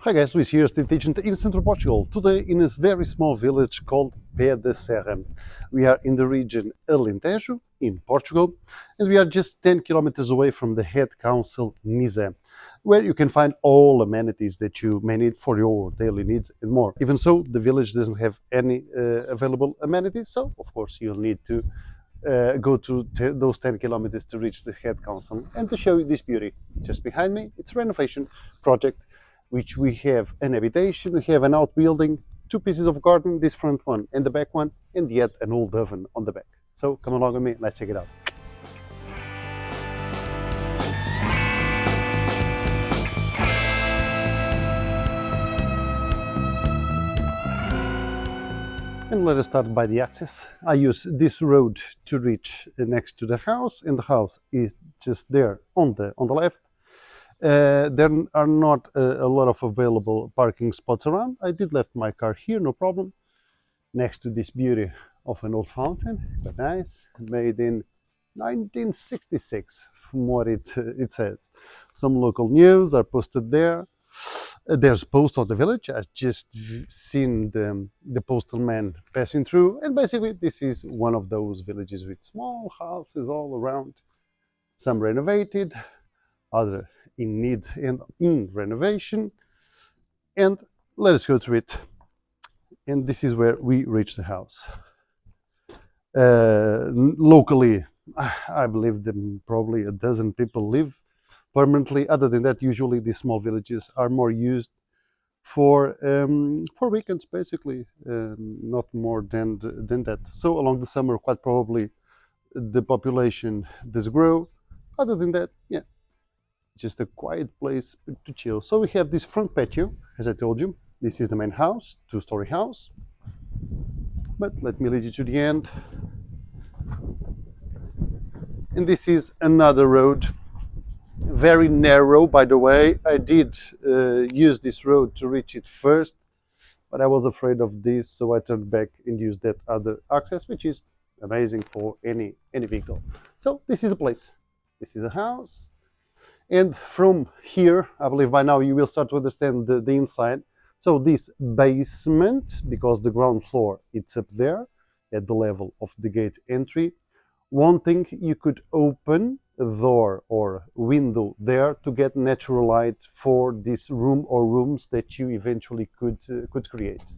Hi guys, Luis here, estate agent in Central Portugal. Today in a very small village called Pé da Serra. We are in the region Alentejo in Portugal, and we are just 10 kilometers away from the head council Nisa, where you can find all amenities that you may need for your daily needs and more. Even so, the village doesn't have any available amenities, so of course you'll need to go to those 10 kilometers to reach the head council. And to show you this beauty, just behind me, it's a renovation project, which we have an habitation, we have an outbuilding, two pieces of garden, this front one and the back one, and yet an old oven on the back. So come along with me, let's check it out. And let us start by the access. I use this road to reach next to the house, and the house is just there on the left. There are not a lot of available parking spots around. I did left my car here, no problem, next to this beauty of an old fountain, quite nice, made in 1966 from what it says. Some local news are posted there. There's post on the village. I've just seen the postal man passing through, and basically this is one of those villages with small houses all around, some renovated, other in need and in renovation. And let us go through it. And this is where we reach the house. Locally, I believe probably a dozen people live permanently. Other than that, usually these small villages are more used for weekends, basically, not more than that. So along the summer, quite probably the population does grow. Other than that, yeah, just a quiet place to chill. So we have this front patio, as I told you. This is the main house, two-story house. But let me lead you to the end. And this is another road, very narrow, by the way. I did use this road to reach it first, but I was afraid of this, so I turned back and used that other access, which is amazing for any vehicle. So this is a place. This is a house. And from here, I believe by now you will start to understand the inside. So this basement, because the ground floor, it's up there at the level of the gate entry. One thing, you could open a door or window there to get natural light for this room or rooms that you eventually could create.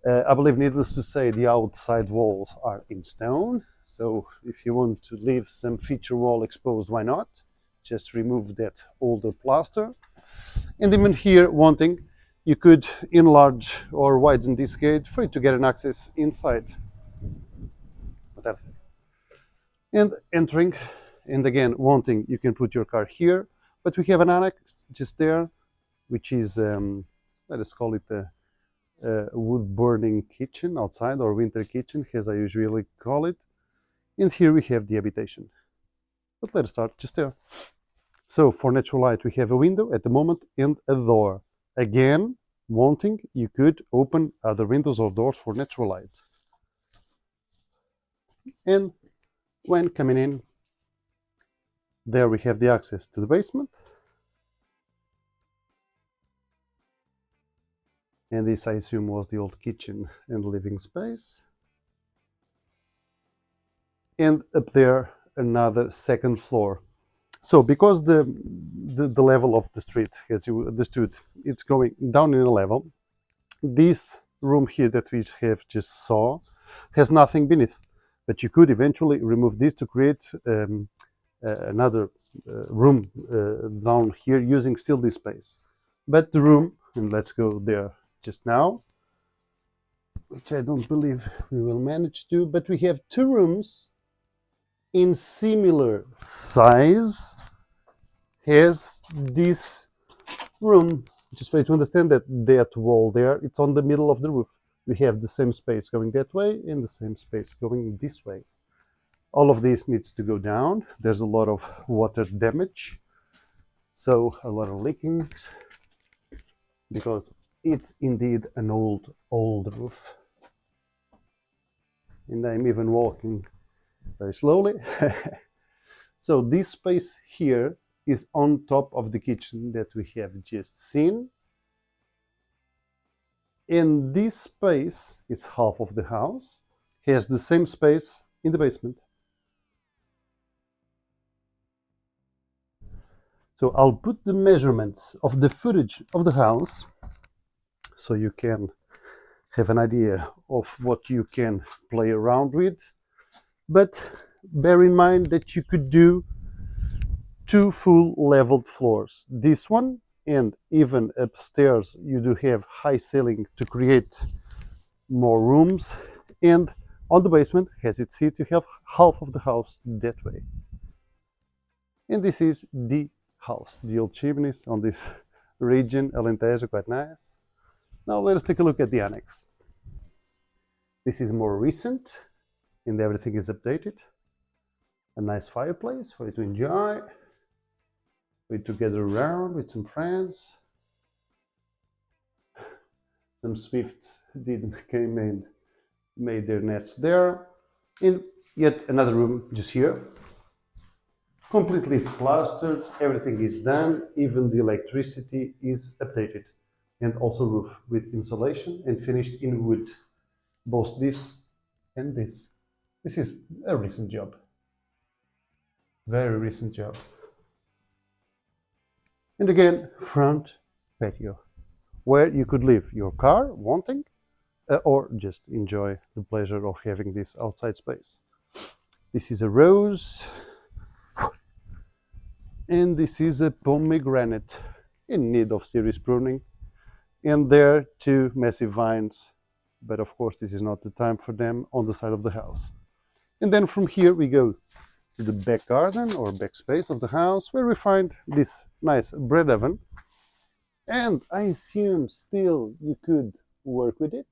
I believe, needless to say, the outside walls are in stone. So if you want to leave some feature wall exposed, why not? Just remove that older plaster. And even here, one thing, you could enlarge or widen this gate for you to get an access inside. And entering, and again, one thing, you can put your car here, but we have an annex just there, which is, let us call it a wood burning kitchen outside, or winter kitchen, as I usually call it. And here we have the habitation. But let's start just there. So for natural light, we have a window at the moment and a door. Again, one thing, you could open other windows or doors for natural light. And when coming in, there we have the access to the basement. And this, I assume, was the old kitchen and living space. And up there, another second floor. So because the level of the street, as you understood, it's going down in a level, this room here that we have just saw has nothing beneath. But you could eventually remove this to create another room down here using still this space. But the room, and let's go there just now, which I don't believe we will manage to, but we have two rooms in similar size as this room. Just for you to understand that that wall there, it's on the middle of the roof. We have the same space going that way and the same space going this way. All of this needs to go down. There's a lot of water damage, so a lot of leaking, because it's indeed an old roof. And I'm even walking very slowly. So this space here is on top of the kitchen that we have just seen. And this space is half of the house, has the same space in the basement. So I'll put the measurements of the footage of the house so you can have an idea of what you can play around with. But bear in mind that you could do 2 full leveled floors. This one, and even upstairs you do have high ceiling to create more rooms, and on the basement, as it seat, you have half of the house that way. And this is the house, the old chimneys on this region, Alentejo, quite nice. Now let us take a look at the annex. This is more recent and everything is updated. A nice fireplace for you to enjoy, for you to gather around with some friends. Some swifts came and made their nests there. And yet another room just here. Completely plastered, everything is done, even the electricity is updated. And also roof with insulation and finished in wood. Both this and this. This is a recent job. Very recent job. And again, front patio, where you could leave your car wanting, or just enjoy the pleasure of having this outside space. This is a rose, and this is a pomegranate in need of serious pruning. And there, 2 massive vines, but of course this is not the time for them, on the side of the house. And then from here we go to the back garden or back space of the house, where we find this nice bread oven. And I assume still you could work with it.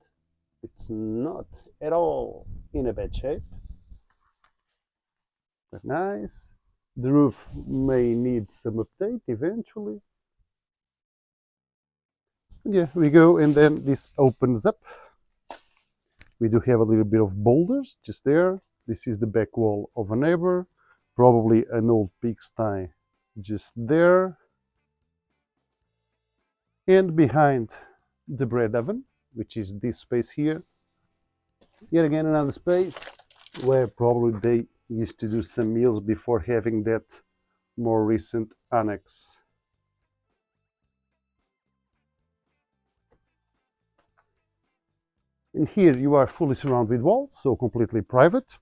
It's not at all in a bad shape. But nice. The roof may need some update eventually. And yeah, we go, and then this opens up. We do have a little bit of boulders just there. This is the back wall of a neighbor, probably an old pigsty just there. And behind the bread oven, which is this space here, yet again another space where probably they used to do some meals before having that more recent annex. And here you are fully surrounded with walls, so completely private.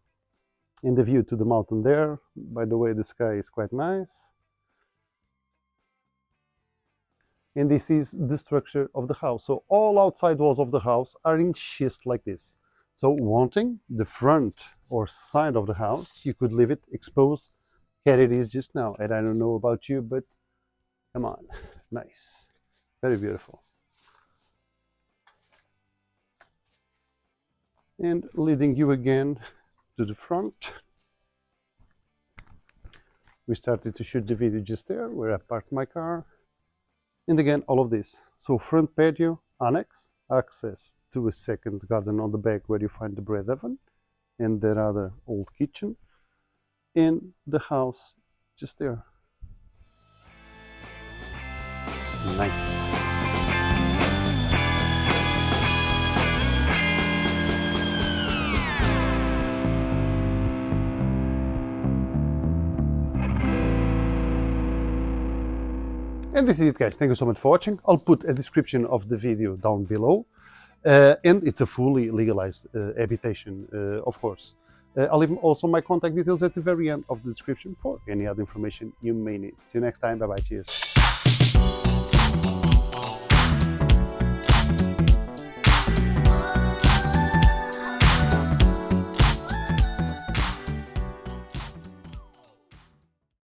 And the view to the mountain there, by the way, the sky is quite nice. And this is the structure of the house. So all outside walls of the house are in schist like this. So wanting the front or side of the house, you could leave it exposed here it is just now. And I don't know about you, but come on, nice, very beautiful. And leading you again to the front. We started to shoot the video just there where I parked my car. And again, all of this. So front patio, annex, access to a second garden on the back where you find the bread oven and that other old kitchen, and the house just there. Nice. And this is it, guys. Thank you so much for watching. I'll put a description of the video down below. And it's a fully legalized habitation, of course. I'll leave also my contact details at the very end of the description for any other information you may need. See you next time. Bye-bye. Cheers.